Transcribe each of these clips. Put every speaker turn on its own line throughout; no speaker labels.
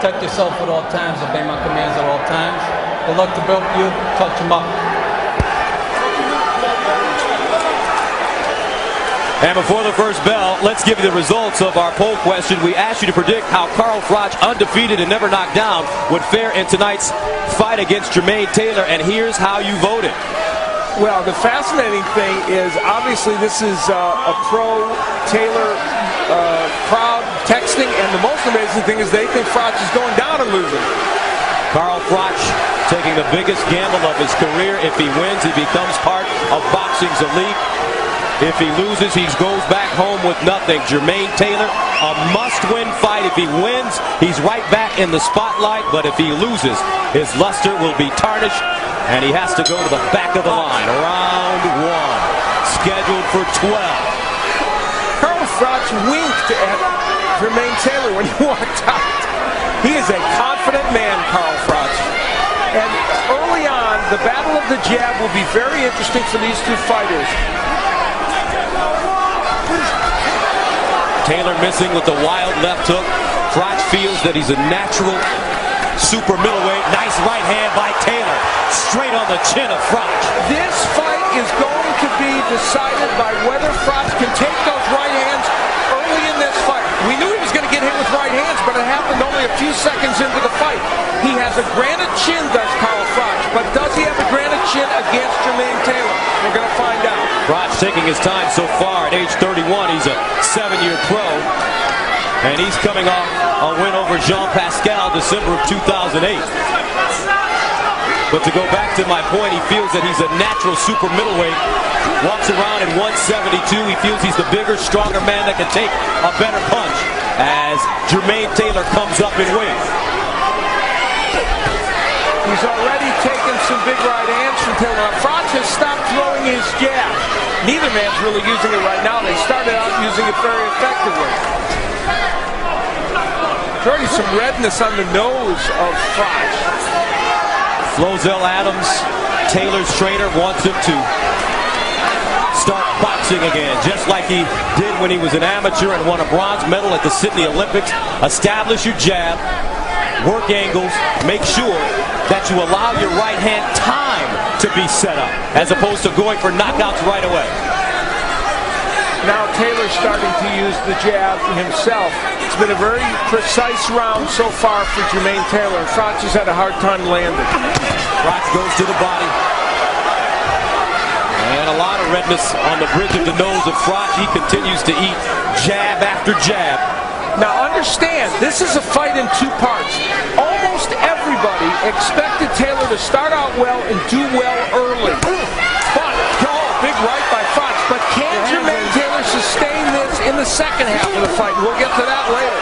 protect yourself at all times, obey my commands at all times. Good luck to both of you. Touch them up.
And before the first bell, let's give you the results of our poll question. We asked you to predict how Carl Froch, undefeated and never knocked down, would fare in tonight's fight against Jermain Taylor. And here's how you voted.
Well, the fascinating thing is, obviously, this is a pro-Taylor crowd texting, and the most amazing thing is they think Froch is going down and losing.
Carl Froch taking the biggest gamble of his career. If he wins, he becomes part of boxing's elite. If he loses, he goes back home with nothing. Jermain Taylor, a must-win fight. If he wins, he's right back in the spotlight. But if he loses, his luster will be tarnished, and he has to go to the back of the line. Round one, scheduled for 12.
Carl Froch winked at Jermain Taylor when he walked out. He is a confident man, Carl Froch. And early on, the battle of the jab will be very interesting for these two fighters.
Taylor missing with the wild left hook. Froch feels that he's a natural super middleweight. Nice right hand by Taylor. Straight on the chin of Froch.
This fight is going to be decided by whether Froch can take those right hands early in this fight. We knew he was going to get hit with right hands, but it happened only a few seconds into the fight. He has a granite chin, does Carl Froch, but does he have a granite chin against Jermain Taylor? We're going to find out.
Froch taking his time so far. At age 31, he's a 7-year pro. And he's coming off a win over Jean Pascal December of 2008. But to go back to my point, he feels that he's a natural super middleweight. Walks around at 172. He feels he's the bigger, stronger man that can take a better punch as Jermain Taylor comes up in weight.
He's already taken some big right hands from Taylor. Froch has stopped throwing his jab. Neither man's really using it right now. They started out using it very effectively. There's already some redness on the nose of Froch.
Flozell Adams, Taylor's trainer, wants him to start boxing again, just like he did when he was an amateur and won a bronze medal at the Sydney Olympics. Establish your jab, work angles, make sure that you allow your right hand time to be set up, as opposed to going for knockouts right away.
Now Taylor's starting to use the jab himself. It's been a very precise round so far for Jermain Taylor, and Froch has had a hard time landing.
Froch goes to the body. And a lot of redness on the bridge of the nose of Froch. He continues to eat jab after jab.
Now understand, this is a fight in two parts. Almost everybody expected Taylor to start out well and do well early. But, big right by Froch. But can Jermain Taylor sustain this in the second half of the fight? We'll get to that later.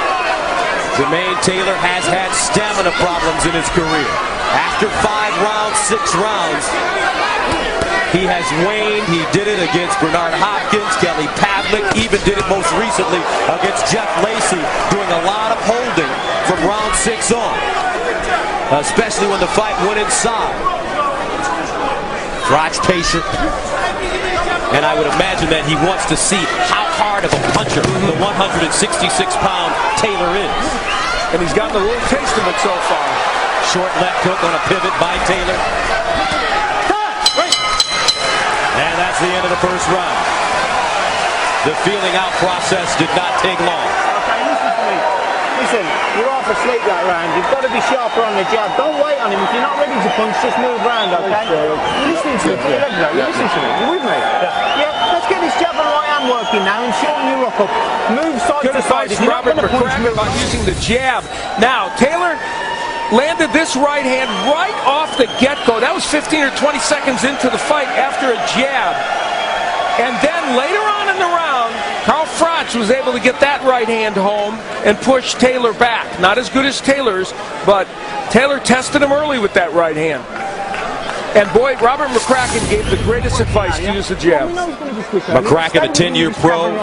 Jermain Taylor has had stamina problems in his career. After 5 rounds, 6 rounds, he has waned. He did it against Bernard Hopkins, Kelly Pavlik, even did it most recently against Jeff Lacey, doing a lot of holding from round 6 on, especially when the fight went inside. Froch patient, and I would imagine that he wants to see how hard of a puncher the 166-pound Taylor is.
And he's gotten a little taste of it so far.
Short left hook on a pivot by Taylor. And that's the end of the first round. The feeling out process did not take long.
Okay, listen to me. Listen, you're half asleep that round. You've got to be sharper on the jab. Don't wait on him. If you're not ready to punch, just move round, okay? You're listening to me. You're listening to me. You with me? Yeah. Let's get this jab and right hand working now and shorten your rock up. Move side
Good
to side.
advice, Robert McCracken, about using the jab. Now, Taylor landed this right hand right off the get-go. That was 15 or 20 seconds into the fight after a jab. And then later on in the round, Carl Froch was able to get that right hand home and push Taylor back. Not as good as Taylor's, but Taylor tested him early with that right hand. And boy, Robert McCracken gave the greatest advice to use the jab.
McCracken, a 10-year pro,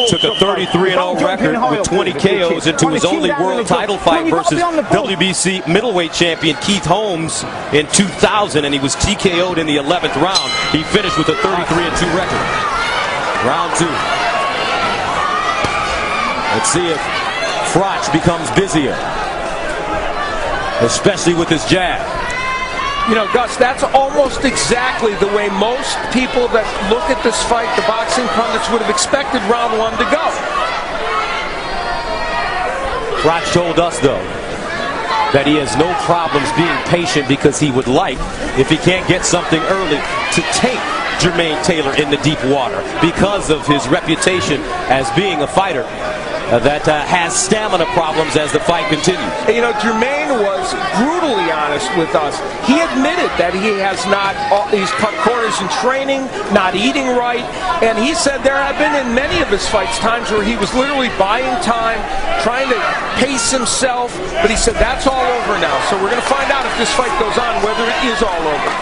took a 33-0 record with 20 KOs into his only world title fight versus WBC middleweight champion Keith Holmes in 2000, and he was TKO'd in the 11th round. He finished with a 33-2 record. Round 2. Let's see if Froch becomes busier. especially with his jab.
You know, Gus, that's almost exactly the way most people that look at this fight, the boxing pundits, would have expected round one to go.
Froch told us, though, that he has no problems being patient because he would like, if he can't get something early, to take Jermain Taylor in the deep water because of his reputation as being a fighter that has stamina problems as the fight continues.
You know, Jermain was brutally honest with us. He admitted that he's cut corners in training, not eating right, and he said there have been in many of his fights times where he was literally buying time, trying to pace himself, but he said that's all over now. So we're going to find out if this fight goes on, whether it is all over.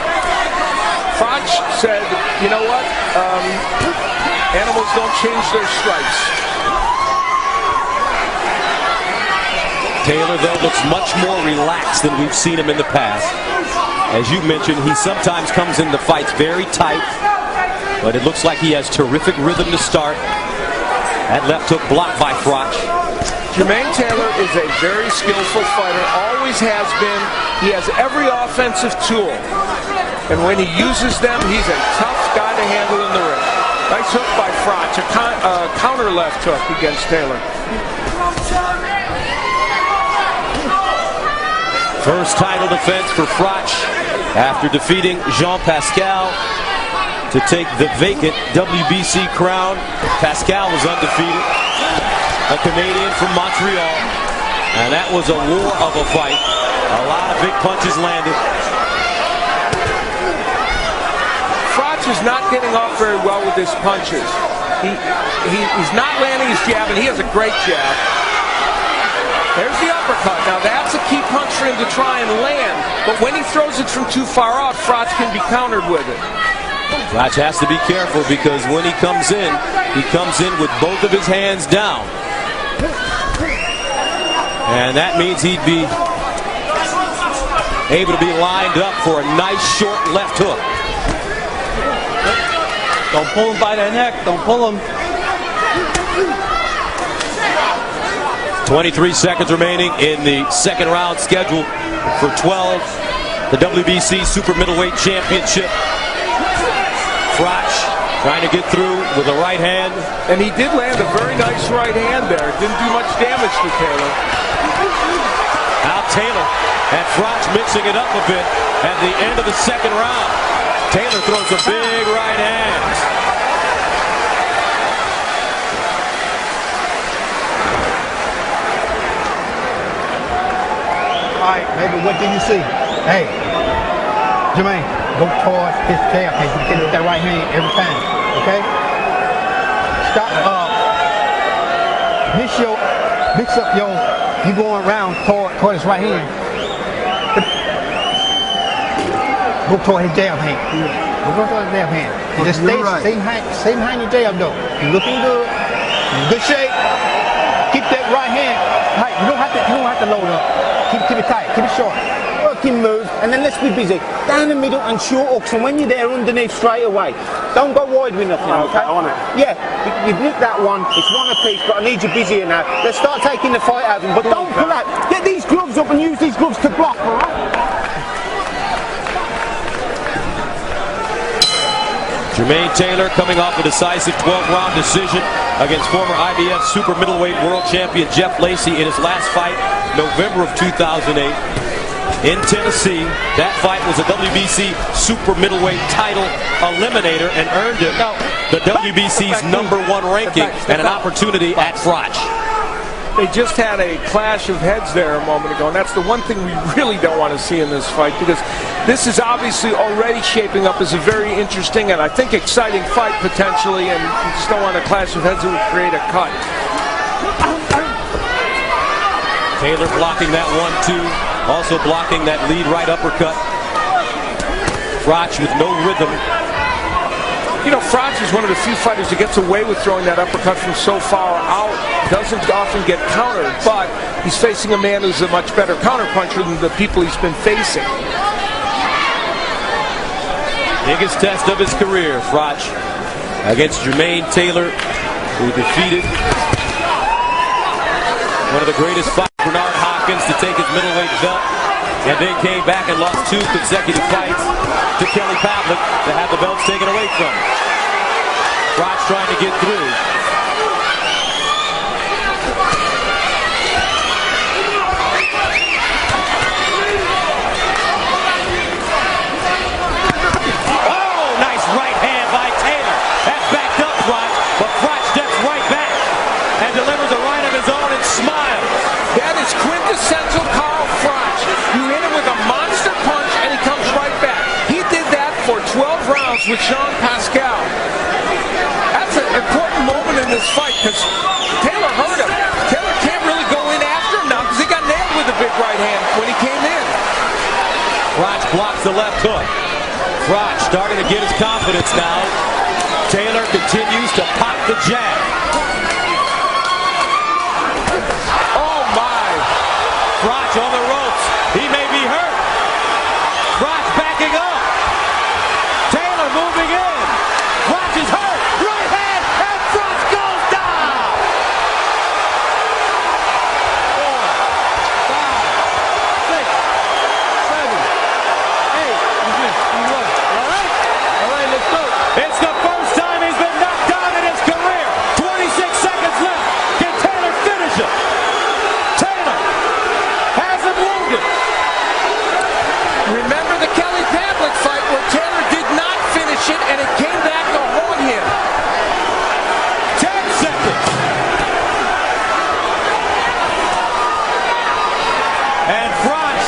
Froch said, you know what, animals don't change their stripes.
Taylor, though, looks much more relaxed than we've seen him in the past. As you mentioned, he sometimes comes into fights very tight, but it looks like he has terrific rhythm to start. That left hook blocked by Froch.
Jermain Taylor is a very skillful fighter, always has been. He has every offensive tool, and when he uses them, he's a tough guy to handle in the ring. Nice hook by Froch, a counter left hook against Taylor.
First title defense for Froch after defeating Jean Pascal to take the vacant WBC crown. Pascal was undefeated, a Canadian from Montreal, and that was a war of a fight. A lot of big punches landed.
Froch is not getting off very well with his punches. He's not landing his jab, and he has a great jab. There's the uppercut. Now that's a key punch for him to try and land, but when he throws it from too far out, Froch can be countered with it.
Froch has to be careful because when he comes in with both of his hands down. And that means he'd be able to be lined up for a nice short left hook.
Don't pull him by the neck. Don't pull him.
23 seconds remaining in the second round scheduled for 12. The WBC Super Middleweight Championship. Froch trying to get through with a right hand.
And he did land a very nice right hand there. It didn't do much damage to Taylor.
Now Taylor and Froch mixing it up a bit at the end of the second round. Taylor throws a big right hand.
All right, baby, what did you see? Hey, Jermain, go toward his jab. Hey, you get that right hand every time, okay? Stop, mix up your, you going around toward his right hand. Go toward his jab hand. Go toward his jab hand. Just stay same hand your jab though. You're looking good. You're in good shape. Keep that right hand. Hey, you don't have to load up. Keep it tight, keep it short. Working moves, and then let's be busy. Down the middle and short hooks, and when you're there underneath straight away. Don't go wide with nothing, okay?
I want it.
Yeah, you've nicked that one. It's one apiece, but I need you busier now. Let's start taking the fight out of him, but don't pull out. Get these gloves up and use these gloves to block, all right?
Jermain Taylor coming off a decisive 12-round decision against former IBF Super Middleweight World Champion Jeff Lacey in his last fight, November of 2008 in Tennessee. That fight was a WBC Super Middleweight title eliminator and earned him the WBC's #1 ranking and an opportunity at Froch.
They just had a clash of heads there a moment ago, and that's the one thing we really don't want to see in this fight, because this is obviously already shaping up as a very interesting and I think exciting fight potentially, and you just don't want a clash of heads that would create a cut.
Taylor blocking that 1-2, also blocking that lead right uppercut. Froch with no rhythm.
You know, Froch is one of the few fighters that gets away with throwing that uppercut from so far out. Doesn't often get countered, but he's facing a man who's a much better counterpuncher than the people he's been facing.
Biggest test of his career, Froch, against Jermain Taylor, who defeated one of the greatest fighters, Bernard Hopkins, to take his middleweight belt. and then came back and lost 2 consecutive fights to Kelly Pavlik to have the belts taken away from him. Froch trying to get through. Oh, nice right hand by Taylor. That's backed up Froch, but Froch steps right back and delivers a right of his own and smiles.
That is quintessential Carl Froch. You hit him with a monster punch and he comes right back. He did that for 12 rounds with Jean Pascal. That's an important moment in this fight because Taylor hurt him. Taylor can't really go in after him now because he got nailed with a big right hand when he came in.
Froch blocks the left hook. Froch starting to get his confidence now. Taylor continues to pop the jab.
Oh my!
Froch on the ropes. He may be hurt. Froch backing up. Taylor moving in. Froch is hurt. Right hand, and Froch goes down.
4, 5, 6, 7, 8. All right, let's go.
It's the first time he's been knocked down in his career. 26 seconds left. Can Taylor finish him? Taylor has him wounded.
Remember the Kelly Pavlik fight where Taylor did not finish it and it came back to haunt him.
10 seconds. And Froch,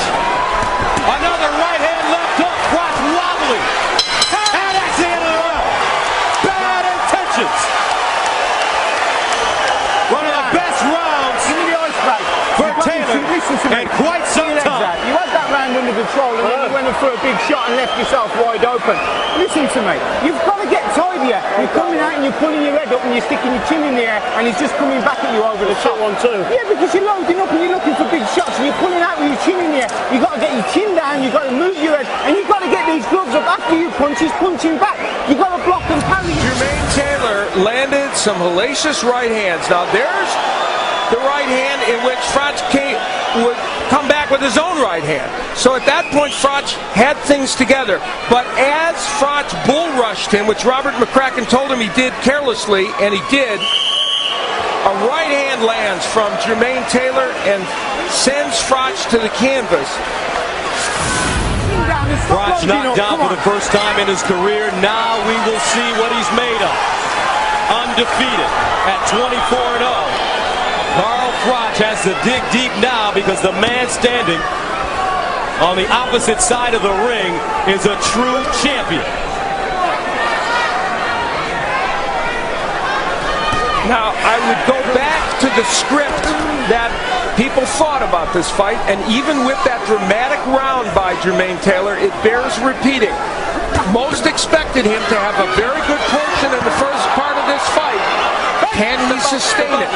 another right hand left hook. Froch wobbly. And that's the end of the round. Bad intentions. One of the best rounds
Give me the ice pack.
for Taylor
Listen to me.
in quite some
Legs
time.
out. You had that round under control and then you went for a big shot and left yourself wide open. Listen to me. You've got to get tied here. You're coming out and you're pulling your head up and you're sticking your chin in the air and he's just coming back at you over the top.
One, two.
Yeah, because you're loading up and you're looking for big shots and you're pulling out with your chin in the air. You've got to get your chin down, you've got to move your head and you've got to get these gloves up after you punch. He's punching back. You've got to block and parry.
Jermain Taylor landed some hellacious right hands. Now there's the right hand in which Froch would come back with his own right hand. So at that point Froch had things together. But as Froch bull rushed him, which Robert McCracken told him he did carelessly, and he did, a right hand lands from Jermain Taylor and sends Froch to the canvas.
Froch knocked down for the first time in his career. Now we will see what he's made of. Undefeated at 24-0. Carl Froch has to dig deep now because the man standing on the opposite side of the ring is a true champion.
Now, I would go back to the script that people thought about this fight, and even with that dramatic round by Jermain Taylor, it bears repeating. Most expected him to have a very good portion in the first part of this fight. Can he sustain it?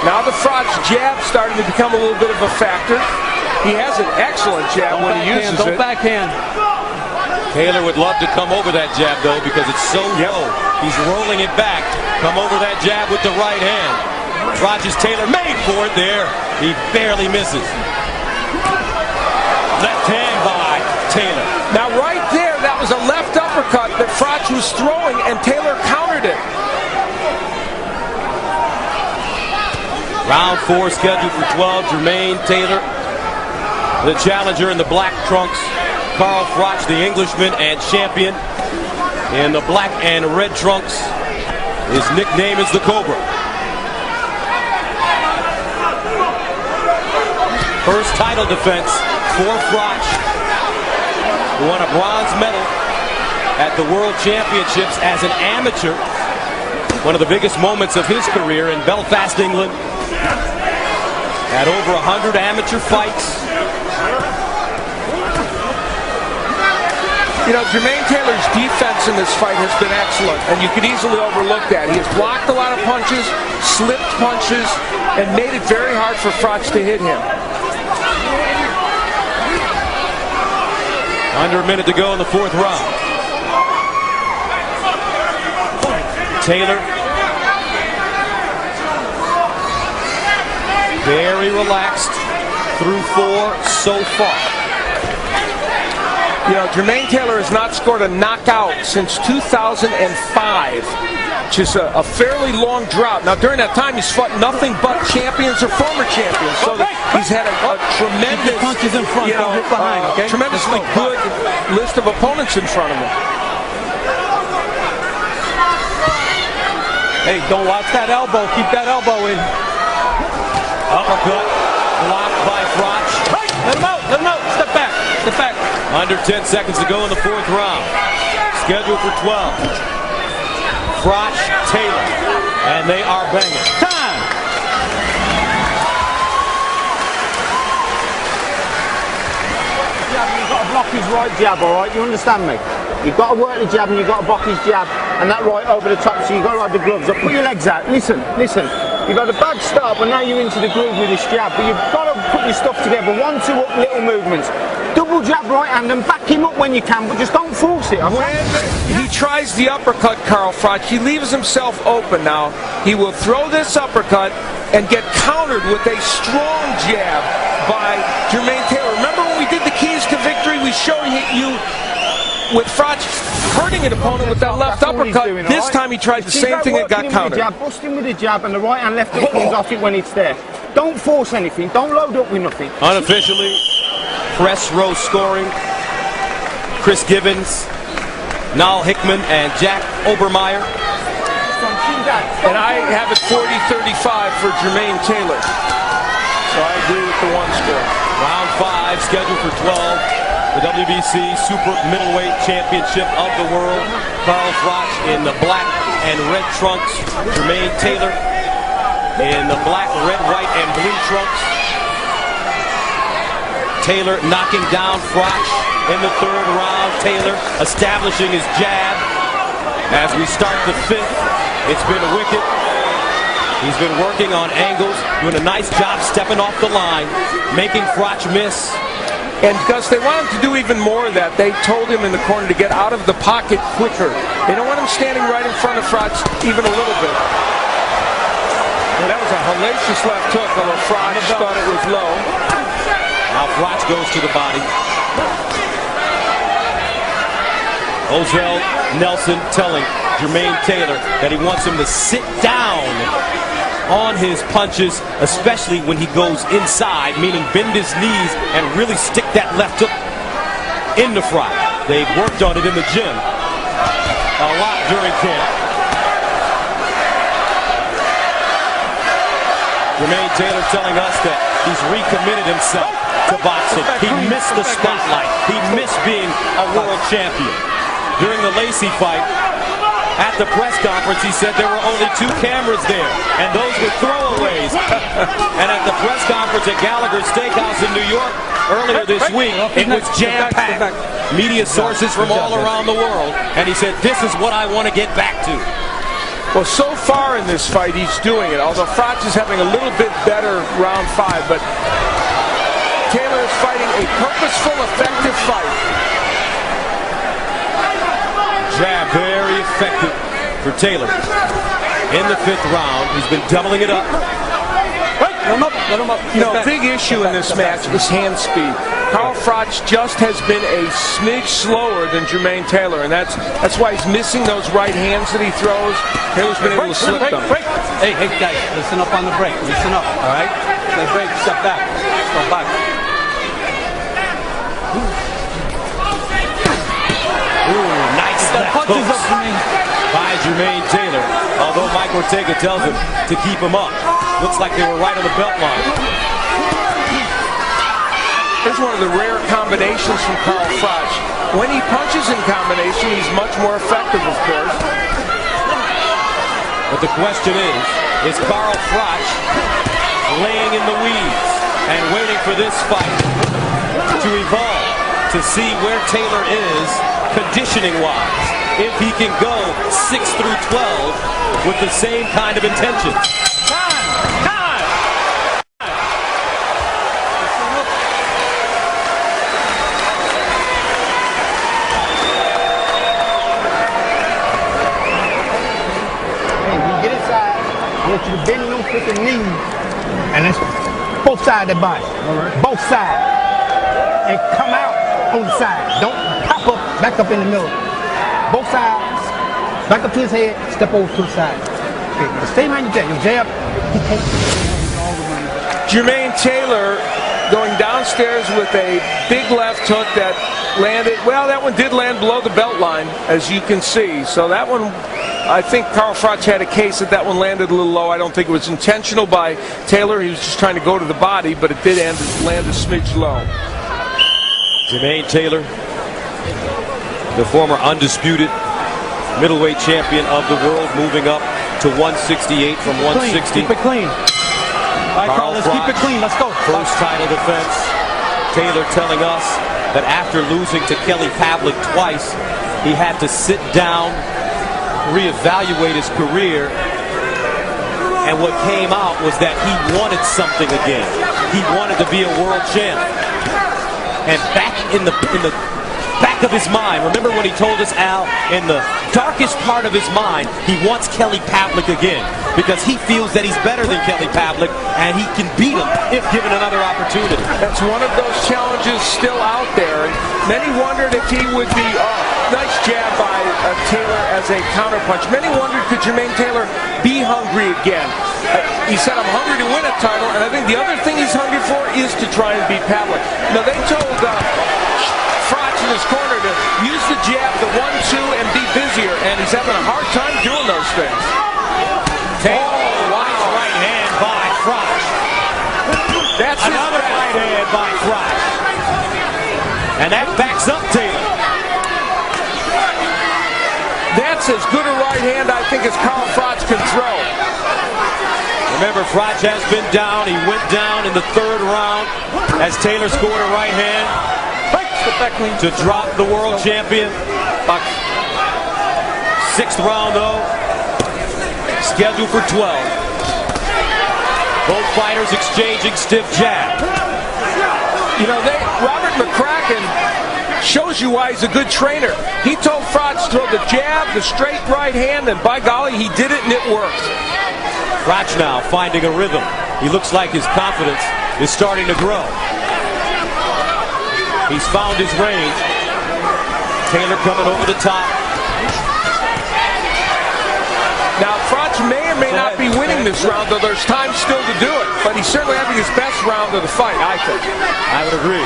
Now the Froch jab starting to become a little bit of a factor. He has an excellent jab when he uses it.
Backhand.
Taylor would love to come over that jab, though, because it's so low. He's rolling it back. Come over that jab with the right hand. Froch's Taylor made for it there. He barely misses. Left hand by Taylor.
Now right there, that was a left uppercut that Froch was throwing, and Taylor countered it.
Round 4 scheduled for 12. Jermain Taylor, the challenger in the black trunks. Carl Froch, the Englishman and champion, in the black and red trunks. His nickname is the Cobra. First title defense for Froch, who won a bronze medal at the World Championships as an amateur. One of the biggest moments of his career in Belfast, England. Had over 100 amateur fights.
You know, Jermain Taylor's defense in this fight has been excellent, and you could easily overlook that. He has blocked a lot of punches, slipped punches, and made it very hard for Froch to hit him.
Under a minute to go in the 4th round. Taylor, very relaxed through 4 so far.
You know, Jermain Taylor has not scored a knockout since 2005, which is a fairly long drought. Now, during that time, he's fought nothing but champions or former champions. So he's had a tremendous,
punches in front, don't hit behind, okay?
tremendously good list of opponents in front of him.
Hey, don't watch that elbow. Keep that elbow in.
Uppercut blocked by Froch.
Let him out. Let him out. Step back. Step back.
Under 10 seconds to go in the 4th round. Scheduled for 12. Froch, Taylor, and they are banging.
Time.
You've got to block his right jab, all right? You understand me? You've got to work the jab and you've got to block his jab and that right over the top, so you've got to have the gloves up. Put your legs out. Listen. You've had a bad start, but now you're into the groove with this jab. But you've got to put your stuff together. 1, 2 up, little movements. Double jab right hand and back him up when you can, but just don't force it. Okay?
When he tries the uppercut, Carl Froch, he leaves himself open now. He will throw this uppercut and get countered with a strong jab by Jermain Taylor. Remember when we did the keys to victory? We showed you with Froch hurting an opponent with that left uppercut. This time he tried the same thing and got countered.
Bust him with a jab and the right hand left hook comes off it when it's there. Don't force anything. Don't load up with nothing.
Unofficially, press row scoring. Chris Gibbons, Niall Hickman, and Jack Obermeyer.
And I have it 40-35 for Jermain Taylor. So I agree with the 1 score.
Round 5 scheduled for 12. The WBC Super Middleweight Championship of the world. Carl Froch in the black and red trunks. Jermain Taylor in the black, red, white, and blue trunks. Taylor knocking down Froch in the 3rd round. Taylor establishing his jab. As we start the 5th, it's been wicked. He's been working on angles, doing a nice job stepping off the line, making Froch miss.
And because they want him to do even more of that, they told him in the corner to get out of the pocket quicker. They don't want him standing right in front of Froch even a little bit. And that was a hellacious left hook, although Froch thought it was low.
Now Froch goes to the body. Ozell Nelson telling Jermain Taylor that he wants him to sit down on his punches, especially when he goes inside, meaning bend his knees and really stick that left hook into Froch. They've worked on it in the gym a lot during camp. Jermain Taylor telling us that he's recommitted himself to boxing. He missed the spotlight. He missed being a world champion. During the Lacey fight, at the press conference, he said there were only 2 cameras there, and those were throwaways. And at the press conference at Gallagher's Steakhouse in New York earlier this week, it was jam-packed. Media sources from all around the world, and he said, this is what I want to get back to.
Well, so far in this fight, he's doing it, although Froch is having a little bit better round 5, but Taylor is fighting a purposeful, effective fight.
Jab very effective for Taylor. In the 5th round, he's been doubling it up.
Let him up. Let him up.
No, big issue in this match is hand speed. Carl Froch just has been a smidge slower than Jermain Taylor, and that's why he's missing those right hands that he throws. Taylor's been able to slip them.
Hey, guys, listen up on the break. Listen up, all right? They break, step back. Go back.
Ooh, nice left hooks by Jermain Taylor. Although Mike Ortega tells him to keep him up. Looks like they were right on the belt line.
Here's one of the rare combinations from Carl Froch. When he punches in combination, he's much more effective, of course.
But the question is Carl Froch laying in the weeds and waiting for this fight to evolve, to see where Taylor is conditioning-wise, if he can go 6 through 12 with the same kind of intention.
want you to bend your freaking knees and let's both sides of the body.
All right.
Both sides. And come out on the side. Don't pop up, back up in the middle. Both sides. Back up to his head, step over to the side. Okay, the same hand you get, your jab.
Jermain Taylor going downstairs with a big left hook that landed, well, that one did land below the belt line, as you can see. So that one, I think Carl Froch had a case that one landed a little low. I don't think it was intentional by Taylor. He was just trying to go to the body, but it did land a smidge low.
Jermain Taylor, the former undisputed middleweight champion of the world, moving up to 168 from 160.
Keep it clean. All right, Carl, let's keep it clean. Let's go.
First title defense. Taylor telling us that after losing to Kelly Pavlik twice, he had to sit down, reevaluate his career, and what came out was that he wanted something again. He wanted to be a world champ. And back in the back of his mind, remember when he told us, Al, in the darkest part of his mind, he wants Kelly Pavlik again because he feels that he's better than Kelly Pavlik and he can beat him if given another opportunity.
That's one of those challenges still out there. And many wondered if he would be, nice jab by Taylor as a counterpunch. Many wondered, could Jermain Taylor be hungry again? He said, I'm hungry to win a title, and I think the other thing he's hungry for is to try and beat Pavlik. Now, they told Froch in his corner to use the jab, the 1-2, and be busier, and he's having a hard time doing those things.
Taylor, right hand by Froch.
That's
another right hand by Froch. And that backs up Taylor.
That's as good a right hand, I think, as Carl Froch can throw.
Remember, Froch has been down. He went down in the third round as Taylor scored a right hand to drop the world champion. Sixth round, though, scheduled for 12. Both fighters exchanging stiff jab.
You know, Robert McCracken shows you why he's a good trainer. He told Froch to throw the jab, the straight right hand, and by golly, he did it and it worked.
Froch now finding a rhythm. He looks like his confidence is starting to grow. He's found his range. Taylor coming over the top.
Now, Froch may or may not be winning this round, though there's time still to do it. But he's certainly having his best round of the fight, I think.
I would agree.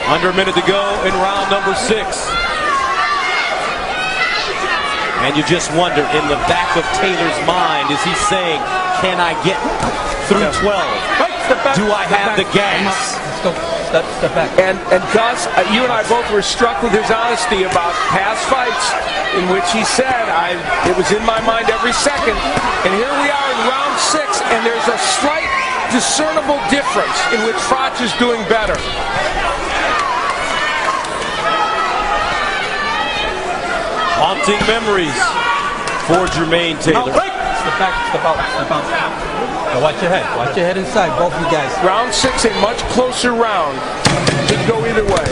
Under a minute to go in round number 6. And you just wonder, in the back of Taylor's mind, is he saying, can I get through 12? Do I have the gas?
Step back.
And Gus, you and I both were struck with his honesty about past fights in which he said, it was in my mind every second. And here we are in round 6, and there's a slight discernible difference in which Froch is doing better.
Haunting memories for Jermain Taylor.
Step back, step out, step out. Now watch your head inside, both you guys.
Round 6, a much closer round. Could go either way.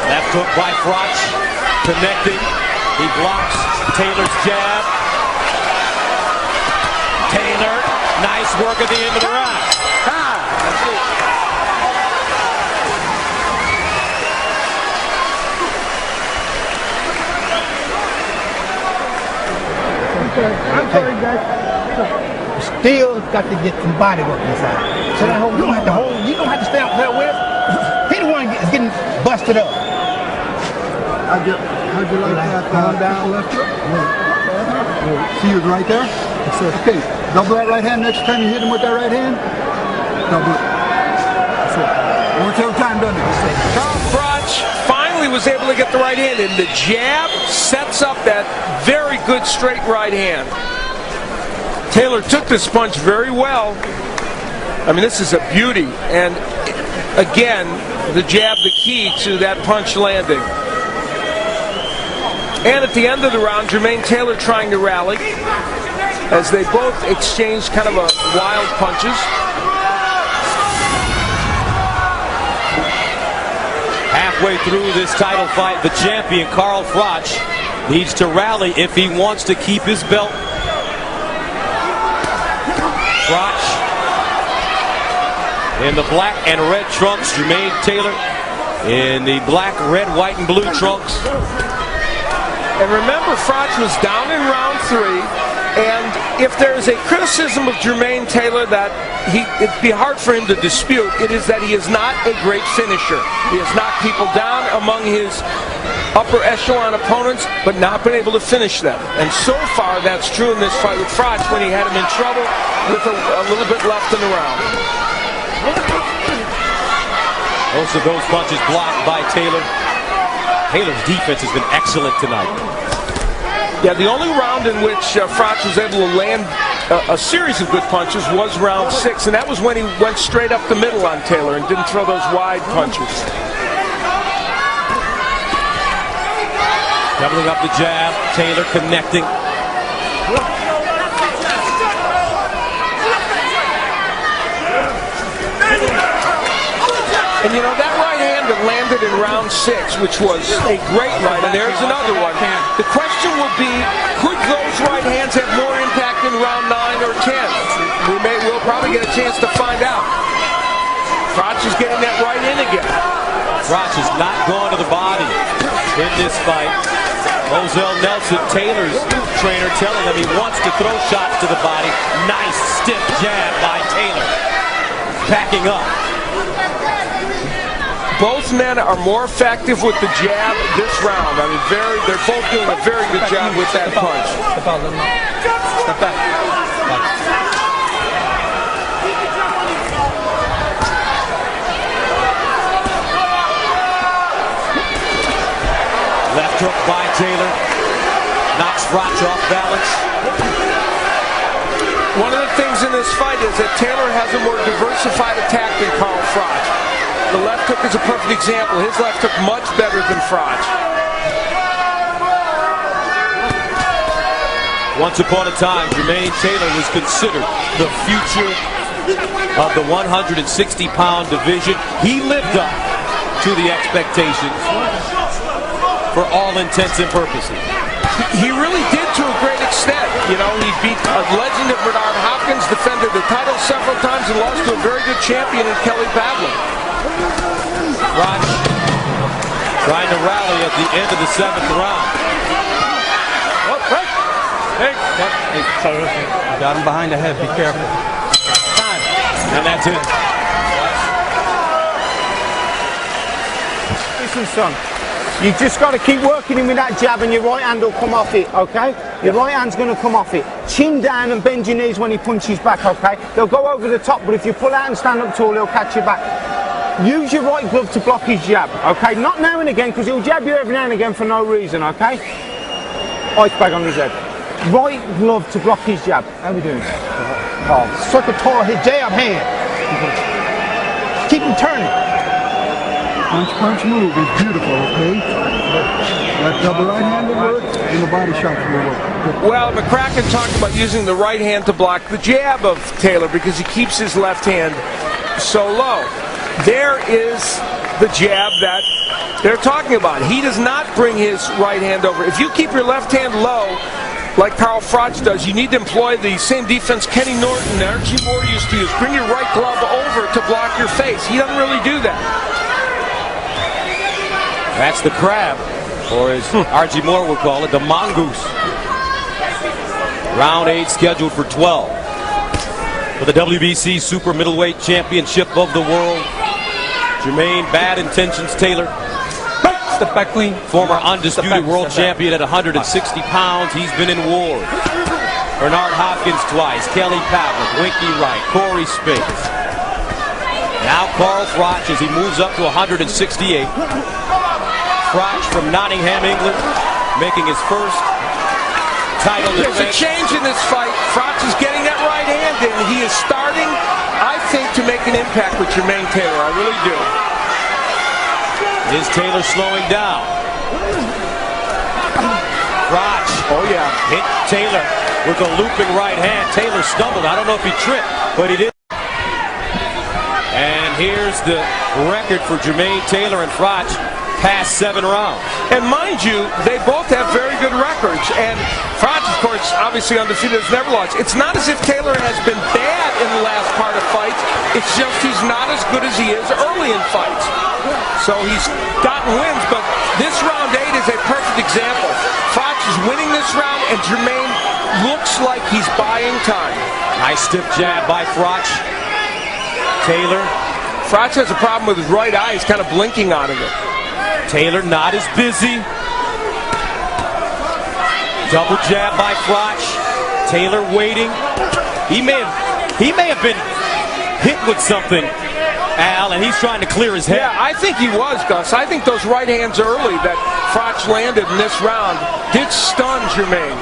Left hook by Froch, connecting. He blocks Taylor's jab. Taylor, nice work at the end of the round.
That's it.
I'm sorry, guys. Still got to get some body work inside. So that whole, you don't have to stay out there with. He the one is getting busted up.
How'd you like that?
Calm down.
Left hook? See you right there? Okay, double that right hand. Next time you hit him with that right hand, double it. That's it. Once every time, doesn't it?
Carl Froch finally was able to get the right hand, and the jab sets up that very good straight right hand. Taylor took this punch very well. I mean, this is a beauty. And again, the jab, the key to that punch landing. And at the end of the round, Jermain Taylor trying to rally as they both exchanged kind of a wild punches.
Halfway through this title fight, the champion, Carl Froch, needs to rally if he wants to keep his belt. Froch in the black and red trunks. Jermain Taylor in the black, red, white, and blue trunks.
And remember, Froch was down in round 3, and if there is a criticism of Jermain Taylor that it'd be hard for him to dispute, it is that he is not a great finisher. He has knocked people down among his upper echelon opponents, but not been able to finish them. And so far, that's true in this fight with Froch when he had him in trouble with a little bit left in the round.
Most of those punches blocked by Taylor. Taylor's defense has been excellent tonight.
Yeah, the only round in which Froch was able to land a series of good punches was round 6, and that was when he went straight up the middle on Taylor and didn't throw those wide punches.
Doubling up the jab, Taylor connecting.
And you know, that right hand that landed in round 6, which was a great right, and there's another one. The question will be, could those right hands have more impact in round 9 or 10? We'll probably get a chance to find out. Froch is getting that right in again.
Froch has not gone to the body in this fight. Moselle Nelson, Taylor's trainer, telling him he wants to throw shots to the body. Nice stiff jab by Taylor. Backing up.
Both men are more effective with the jab this round. I mean, they're both doing a very good job with that punch.
Step back.
Left hook by Taylor. Knocks Froch off balance.
One of the things in this fight is that Taylor has a more diversified attack than Carl Froch. The left hook is a perfect example. His left hook much better than Froch.
Once upon a time, Jermain Taylor was considered the future of the 160-pound division. He lived up to the expectations for all intents and purposes.
He really did to a great extent. You know, he beat a legend of Bernard Hopkins, defended the title several times, and lost to a very good champion in Kelly Pavlik.
Froch trying to rally at the end of the 7th round.
Got him behind the head. Be careful. Time.
And that's it.
Listen, son. You just got to keep working him with that jab, and your right hand will come off it, okay? Your right hand's going to come off it. Chin down and bend your knees when he punches back, okay? They'll go over the top, but if you pull out and stand up tall, he'll catch you back. Use your right glove to block his jab, okay? Not now and again, because he'll jab you every now and again for no reason, okay? Ice bag on his head. Right glove to block his jab. How are we doing? Oh, suck a tall his jab hand. Keep him turning.
Punch move is beautiful, okay? That double right-handed work and the body shots will work.
Well, McCracken talked about using the right hand to block the jab of Taylor because he keeps his left hand so low. There is the jab that they're talking about. He does not bring his right hand over. If you keep your left hand low, like Carl Froch does, you need to employ the same defense Kenny Norton and Archie Moore used to use. Bring your right glove over to block your face. He doesn't really do that.
That's the crab, or as Archie Moore would call it, the mongoose. Round 8 scheduled for 12. For the WBC Super Middleweight Championship of the World, Jermain Bad Intentions Taylor,
Step back clean.
former undisputed world champion at 160 pounds. He's been in wars. Bernard Hopkins twice, Kelly Pavlik, Winky Wright, Corey Spinks. Now Carl Froch as he moves up to 168. Froch from Nottingham, England, making his first title defense.
There's a change in this fight. Froch is getting that right hand in. He is starting, I think, to make an impact with Jermain Taylor. I really do.
Is Taylor slowing down? Froch.
Oh, yeah.
Hit Taylor with a looping right hand. Taylor stumbled. I don't know if he tripped, but he did. And here's the record for Jermain Taylor and Froch. Past 7 rounds.
And mind you, they both have very good records. And Froch, of course, obviously undefeated, has never lost. It's not as if Taylor has been bad in the last part of fights. It's just he's not as good as he is early in fights. So he's gotten wins, but this round 8 is a perfect example. Froch is winning this round, and Jermain looks like he's buying time.
Nice stiff jab by Froch. Taylor.
Froch has a problem with his right eye. He's kind of blinking on it.
Taylor not as busy. Double jab by Froch. Taylor waiting. He may have been hit with something, Al, and he's trying to clear his head.
Yeah, I think he was, Gus. I think those right hands early that Froch landed in this round did stun Jermain.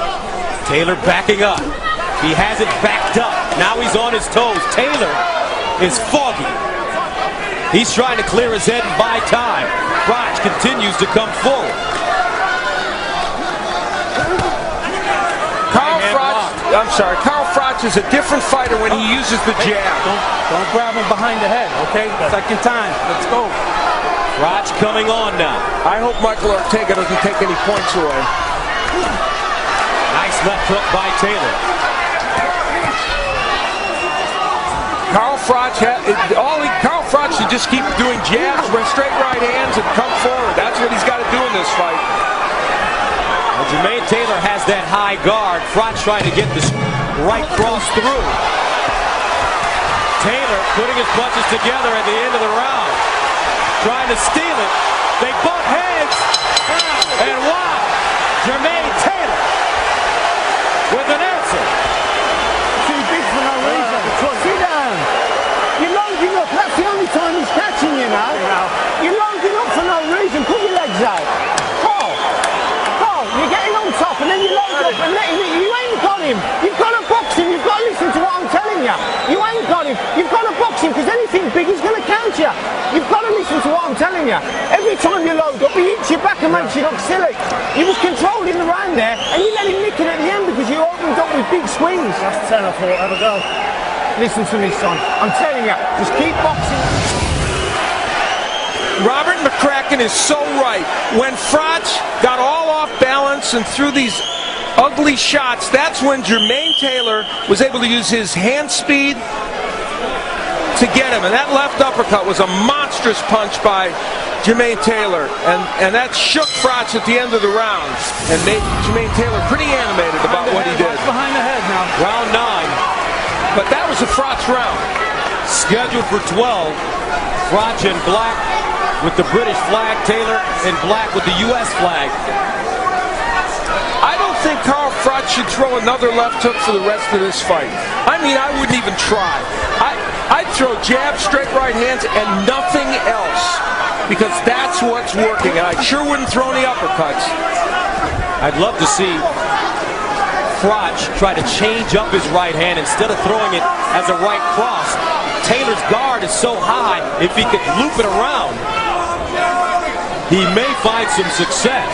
Taylor backing up. He has it backed up. Now he's on his toes. Taylor is foggy. He's trying to clear his head and buy time. Froch continues to come forward.
Carl Froch is a different fighter when he uses the jab.
Don't grab him behind the head, okay? Second time. Let's go.
Froch coming on now.
I hope Michael Ortega doesn't take any points away.
Nice left hook by Taylor.
Carl Froch should just keep doing jabs, straight right hands, and come forward. That's what he's got to do in this fight.
Well, Jermain Taylor has that high guard. Froch trying to get this right cross through. Taylor putting his punches together at the end of the round. Trying to steal it. They butt heads. And wow, Jermain Taylor with an answer.
Too big for no reason. Sit down. You're loading up. That's the only time he's catching you now. You're loading up for no reason. Put your legs out. You're getting on top and then you load up and you ain't got him. You've got to box him. You've got to listen to what I'm telling you. You ain't got him. You've got to box him because anything big is going to count you. You've got to listen to what I'm telling you. Every time you load up, he hits you back and makes you look silly. You was controlling the round there and you let him nick it at the end because you opened up with big swings.
That's 10 I thought. Have a go.
Listen to me, son. I'm telling you, just keep boxing.
Robert McCracken is so right. When Froch got all off balance and threw these ugly shots, that's when Jermain Taylor was able to use his hand speed to get him. And that left uppercut was a monstrous punch by Jermain Taylor. And that shook Froch at the end of the round and made Jermain Taylor pretty animated about what he did.
Watch behind the head now.
Round 9.
But that was a Froch round.
Scheduled for 12. Froch in black with the British flag, Taylor in black with the U.S. flag.
I don't think Carl Froch should throw another left hook for the rest of this fight. I mean, I wouldn't even try. I'd throw jabs, straight right hands, and nothing else because that's what's working. And I sure wouldn't throw any uppercuts.
I'd love to see Froch try to change up his right hand instead of throwing it as a right cross. Taylor's guard is so high, if he could loop it around, he may find some success.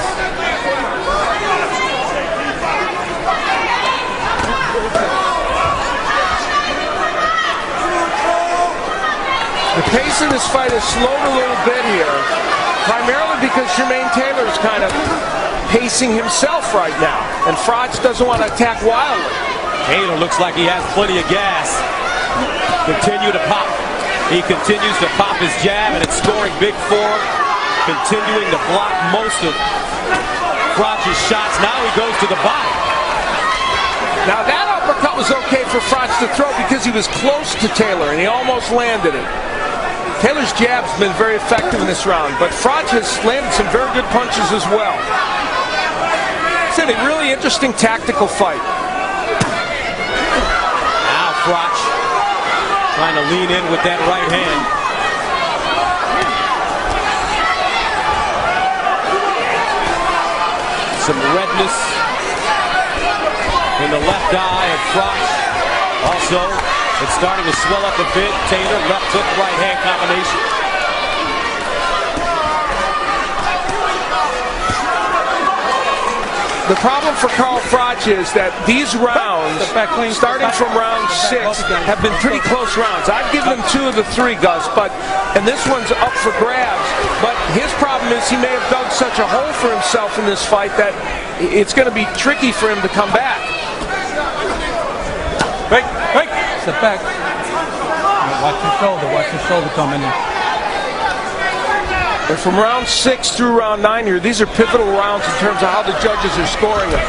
The pace of this fight has slowed a little bit here, primarily because Jermain Taylor is kind of pacing himself right now, and Froch doesn't want to attack wildly.
Taylor looks like he has plenty of gas. Continue to pop. He continues to pop his jab, and it's scoring big for him. Continuing to block most of Froch's shots. Now he goes to the body.
Now that uppercut was okay for Froch to throw because he was close to Taylor, and he almost landed it. Taylor's jab's been very effective in this round, but Froch has landed some very good punches as well. It's been a really interesting tactical fight.
Now Froch trying to lean in with that right hand. Some redness in the left eye of Froch. Also, it's starting to swell up a bit. Taylor, left hook, right hand combination.
The problem for Carl Froch is that these rounds, starting from round 6, have been pretty close rounds. I've given him 2 of the 3, Gus, and this one's up for grabs. But his problem is he may have dug such a hole for himself in this fight that it's going to be tricky for him to come back. Break, break.
Step back. Watch your shoulder. Watch your shoulder coming in.
And from round 6 through round 9 here, these are pivotal rounds in terms of how the judges are scoring it.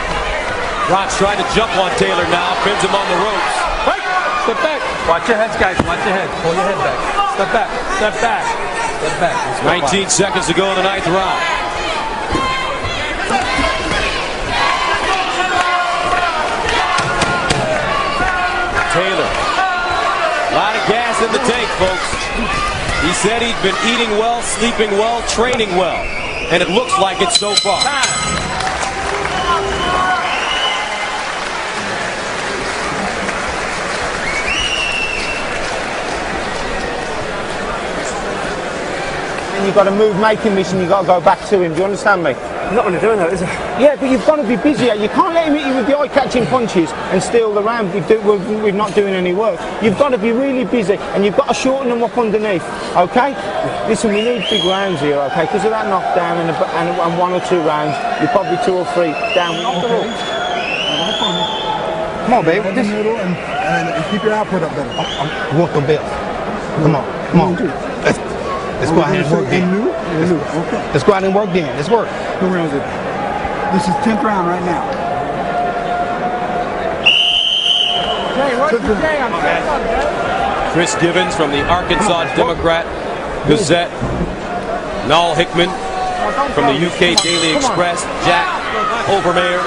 Froch trying to jump on Taylor now, pins him on the ropes.
Break. Step back. Watch your heads, guys. Watch your head. Pull your head back. Step back. Step back. Step back. Let's go
19 seconds to go in the 9th round. Taylor. A lot of gas in the tank, folks. He said he'd been eating well, sleeping well, training well. And it looks like it so far.
And you've got to move, make him miss, and you've got to go back to him. Do you understand me?
He's not going to do that, is he?
Yeah, but you've got to be busy. You can't let him hit you with the eye-catching punches and steal the round. We're not doing any work. You've got to be really busy, and you've got to shorten them up underneath, okay? Listen, we need big rounds here, okay? Because of that knockdown and 1 or 2 rounds, you're probably 2 or 3 down. Come on, babe.
In the middle and keep your output up better.
I want them bells. Come on, come on. Let's go out and work then. Let's go out and work then. Let's work.
Who rounds it? This is 10th round right now.
Chris Givens from the Arkansas Democrat Gazette. Noel Hickman from the UK Daily Express. Jack Overmeyer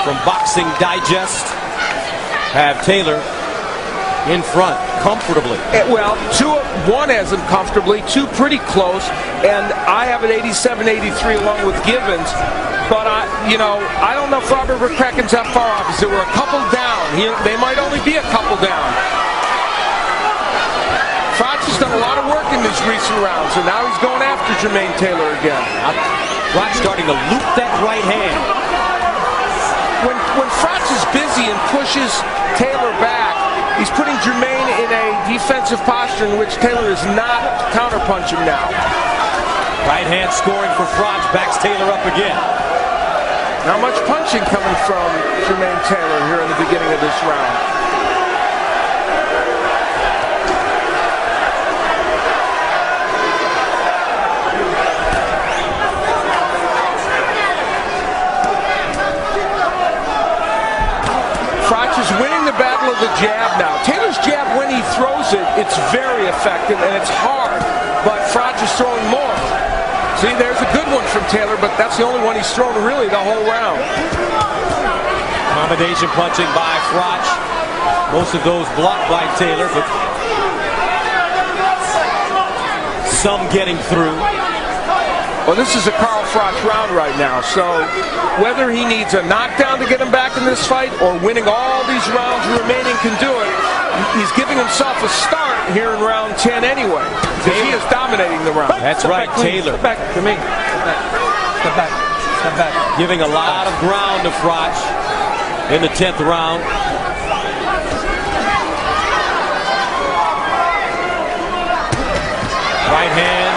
from Boxing Digest have Taylor in front comfortably.
Well, 1 has him comfortably, 2 pretty close, and I have it 87-83 along with Givens. But I don't know if Robert McCracken's that far off. Because there were a couple down. They might only be a couple down. Froch has done a lot of work in these recent rounds, and now he's going after Jermain Taylor again.
Froch starting to loop that right hand.
When Froch is busy and pushes Taylor back, he's putting Jermain in a defensive posture in which Taylor is not counterpunching now.
Right hand scoring for Froch, backs Taylor up again.
Not much punching coming from Jermain Taylor here in the beginning of this round. Froch is winning the battle of the jab now. Taylor's jab, when he throws it, it's very effective and it's hard, but Froch is throwing more. See, there's a good one from Taylor, but that's the only one he's thrown really the whole round.
Combination punching by Froch. Most of those blocked by Taylor, but some getting through.
Well, this is a Carl Froch round right now, so whether he needs a knockdown to get him back in this fight or winning all these rounds remaining can do it, he's giving himself a start here in round 10 anyway, because he is dominating the round.
That's right, Taylor.
Step back, Jermain. Step back. Step back. Step back.
Giving a lot of ground to Froch in the 10th round. Right hand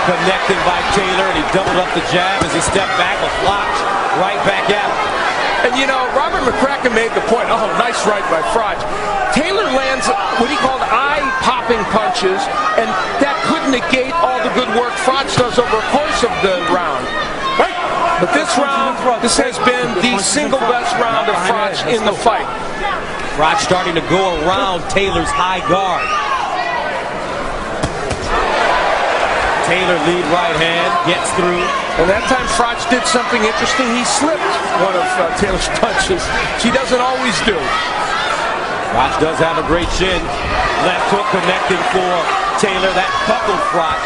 connecting by Taylor, and he doubled up the jab as he stepped back, a Froch right back at him.
And you know, Robert McCracken made the point, oh, nice right by Froch. Taylor lands what he called eye-popping punches, and that could negate all the good work Froch does over the course of the round. But this round, this has been the single best round of Froch in the fight.
Froch starting to go around Taylor's high guard. Taylor lead right hand, gets through.
And that time Froch did something interesting. He slipped one of Taylor's punches, which he doesn't always do.
Froch does have a great chin. Left hook connecting for Taylor. That buckled Froch.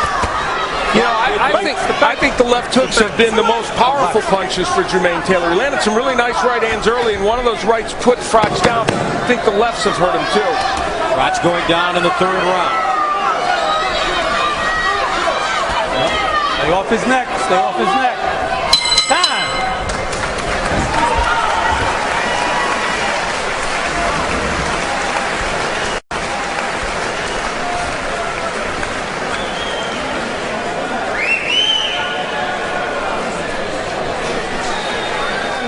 You know, I think the left hooks have been the most powerful punches for Jermain Taylor. He landed some really nice right hands early, and one of those rights put Froch down. I think the lefts have hurt him too.
Froch going down in the 3rd round.
Stay off his neck. Stay off his neck. Time.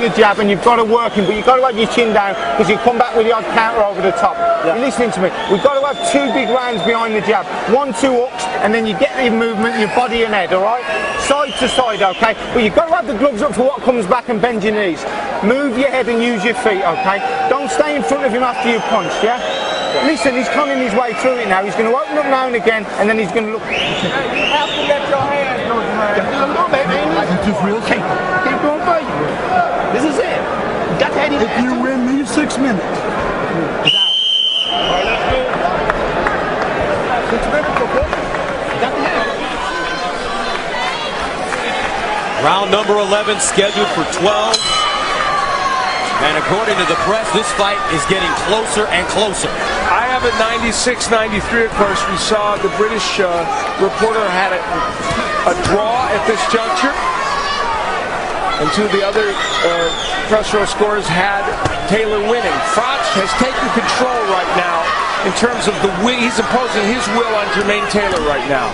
the jab and you've got to work him, but you've got to have your chin down because you come back with the odd counter over the top. You're listening to me. We've got to have 2 big rounds behind the jab. 1, 2 hooks, and then you get the movement, your body and head, all right? Side to side, okay? But you've got to have the gloves up for what comes back and bend your knees. Move your head and use your feet, okay? Don't stay in front of him after you've punched, yeah? Listen, he's coming his way through it now. He's going to open up now and again, and then he's going to look.
You have to let your hands go, Jermain.
It's just real simple.
Keep going for you. This is it. You got to have
If you win these 6 minutes,
All right, let's go. 6 minutes, okay? You got to have it.
Round number 11 scheduled for 12. And according to the press, this fight is getting closer and closer.
I have it 96-93. Of course, we saw the British reporter had a draw at this juncture. And 2 of the other press row scores had Taylor winning. Froch has taken control right now in terms of the will. He's imposing his will on Jermain Taylor right now.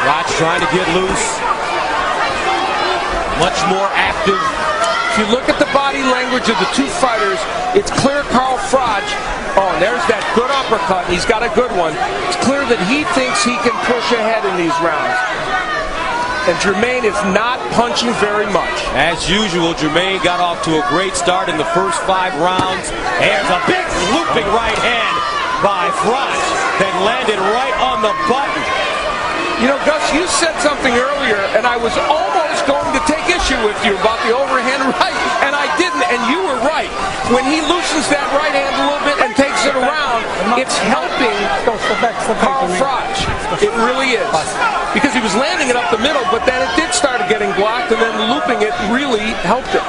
Froch trying to get loose. Much more active.
If you look at the body language of the 2 fighters, it's clear Carl Froch, oh, and there's that good uppercut. He's got a good one. It's clear that he thinks he can push ahead in these rounds. And Jermain is not punching very much.
As usual, Jermain got off to a great start in the first 5 rounds. There's a big looping right hand by Froch that landed right on the button.
You know, Gus, you said something earlier, and I was almost going to take issue with you about the overhand right, and I didn't, and you were right. When he loosens that right hand a little bit and takes it around, it's helping Carl Froch. It really is. Because he was landing it up the middle, but then it did start getting blocked, and then looping it really helped him.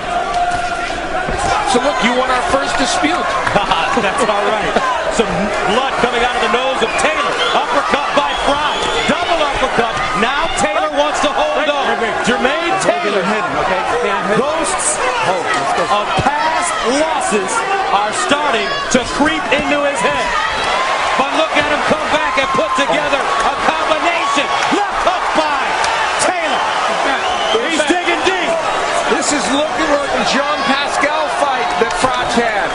So look, you won our first dispute.
That's all right. Some blood coming out of the nose of Taylor. Uppercut by Froch. Double uppercut. Now Taylor wants to hold on. Jermain Taylor, ghosts of past losses are starting to creep into his head. But look at him come back and put together a combination. Left hook by Taylor. He's digging deep.
This is looking like the Jean Pascal fight that Froch had.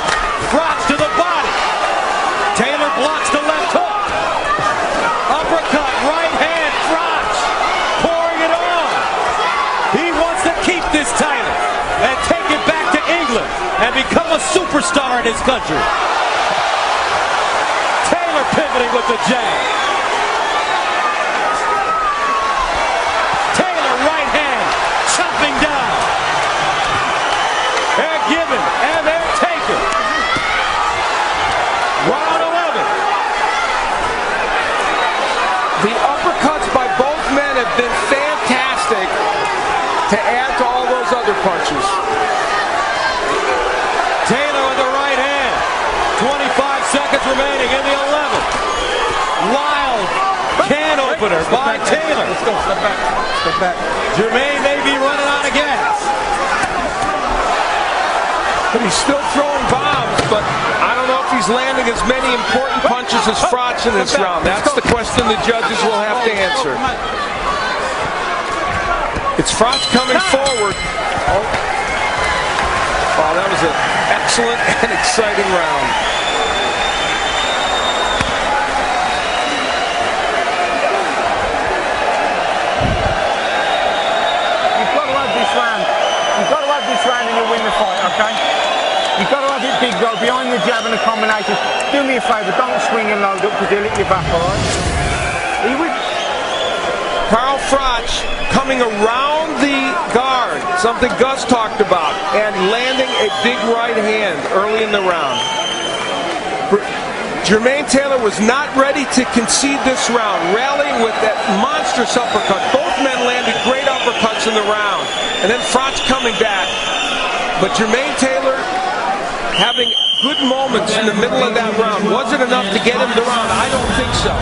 Froch to the body. Taylor blocks the left hook. Uppercut, right hand, Froch pouring it on. He wants to keep this title and take it back to England and become a superstar in his country. Taylor pivoting with the jab. Taylor right hand chopping down. They're giving and they're taking. Round 11.
The uppercuts by both men have been fantastic to add to all those other punches.
Taylor with the right hand. 25 seconds remaining in the 11th. Wild can opener by Taylor.
Let's go. Step back. Step back.
Jermain may be running out of gas.
But he's still throwing bombs, but I don't know if he's landing as many important punches as Froch in this round. That's the question the judges will have to answer. It's Froch coming forward. Oh, that was an excellent and exciting round.
You've got to have this round. You've got to have this round and you'll win the fight, okay? You've got to have it big, go behind the jab and the combination. Do me a favour, don't swing and load up because you'll hit your back, alright? Are you with?
Carl Froch coming around the guard, something Gus talked about, and landing a big right hand early in the round. Jermain Taylor was not ready to concede this round, rallying with that monstrous uppercut. Both men landed great uppercuts in the round, and then Froch coming back. But Jermain Taylor having good moments in the middle of that round. Was it enough to get him the round? I don't think so.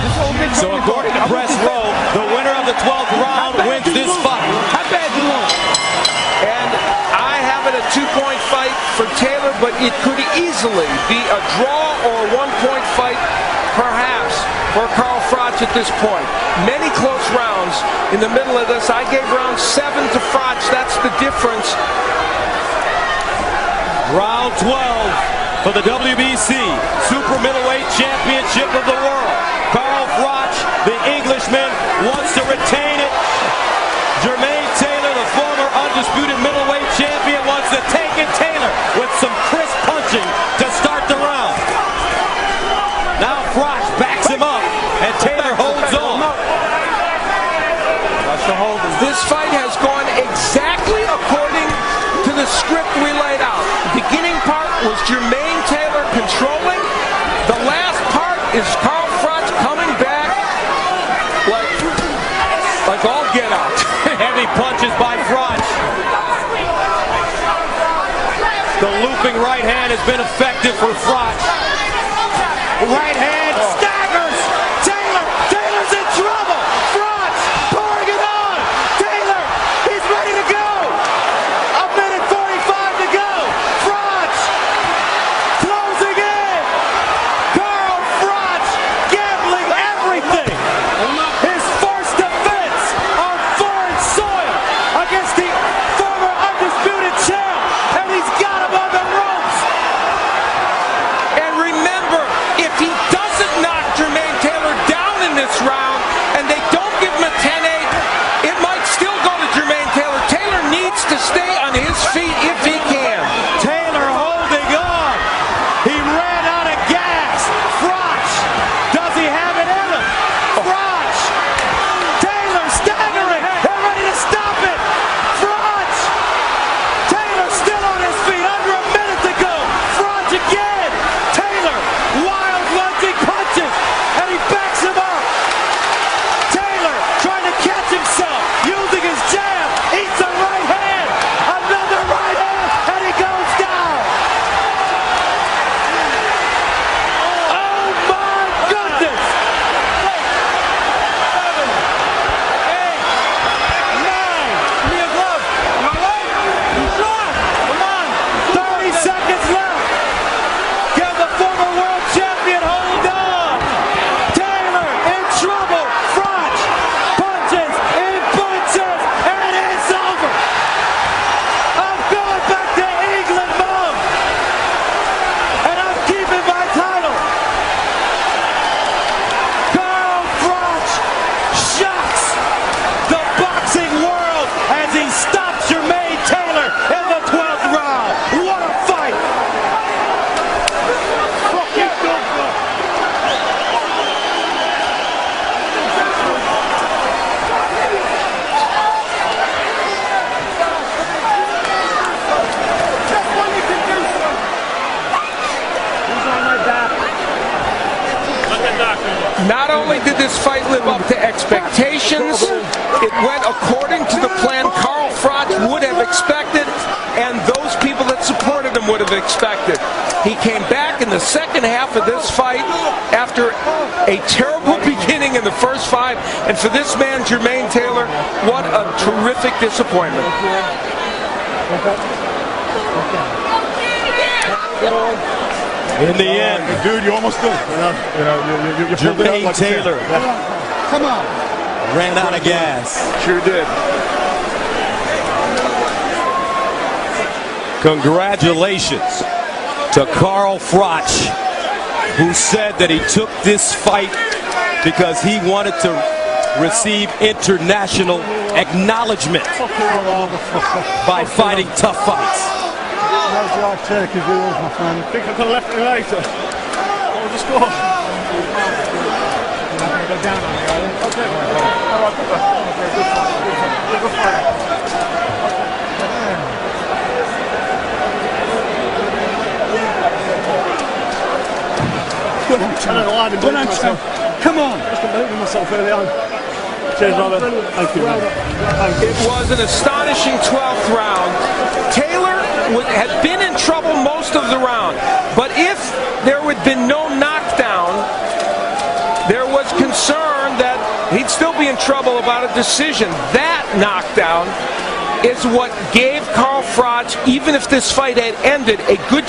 So according to Press Row, the winner of the 12th round wins this fight.
How bad you want?
And I have it a 2-point fight for Taylor, but it could easily be a draw or a 1-point fight, perhaps, for Carl Froch at this point. Many close rounds in the middle of this. I gave round 7 to Froch. That's the difference.
Round 12 for the WBC Super Middleweight Championship of the World. Carl Froch, the Englishman, wants to retain it. Jermain Taylor, the former undisputed middleweight champion, wants to take it. Taylor with some crisp punching to start the round. Now Froch backs him up, and Taylor holds on.
This fight has gone exactly according to the script we laid out. The beginning part was Jermain Taylor controlling. The last part is Carl Froch coming back like all get out.
Heavy punches by Froch. The looping right hand has been effective for Froch. Right hand staggers. Taylor's in trouble. Froch pouring it on. Taylor, he's ready to go. A minute 45 to go. Froch closing in. Carl Froch gambling everything. His first defense on foreign soil against the former undisputed champ, and he's got him on the ropes.
And remember, if he doesn't knock Jermain Taylor down in this round and they don't give him a 10-8, it might still go to Jermain Taylor. Taylor needs to stay on his feet if he can.
Taylor holding on. He ran out of gas. Froch, does he have it in him? Froch, Taylor staggering. They're ready to stop it. Froch, Taylor still on his feet. Under a minute to go. Froch again. Taylor, wild lunging punches, and he backs him up. Taylor trying to catch himself, using his jab. Eats a right hand. Another right hand, and he goes down. Oh my goodness! 30 seconds left. Can the former world champion hold on? Taylor in trouble. Froch punches and punches, and it's over. I'm going back to England, Mom, and I'm keeping my title. Carl Froch shocks the boxing world as he stops Jermain Taylor in the 12th round. What a fight!
Not only did this fight live up to expectations, it went according to the plan Carl Froch would have expected and those people that supported him would have expected. He came back in the second half of this fight after a terrible beginning in the first 5, and for this man, Jermain Taylor, what a terrific disappointment.
In the end,
Dude, you almost did. You pulled it out
Jermain
like a champ.
Taylor
Come on.
ran out of gas.
Sure did.
Congratulations to Carl Froch, who said that he took this fight because he wanted to receive international acknowledgement by fighting tough fights.
How's your take his rules, my friend?
I think I could have left it later. What was the score?
Go down on me,
I don't know why I've been doing it myself.
Come on.
Just believing myself early on. Cheers, brother. Thank you, man.
It was an astonishing 12th round. Taylor had been in trouble most of the round, but if there had been no knockdown, there was concern that he'd still be in trouble about a decision. That knockdown is what gave Carl Froch, even if this fight had ended, a good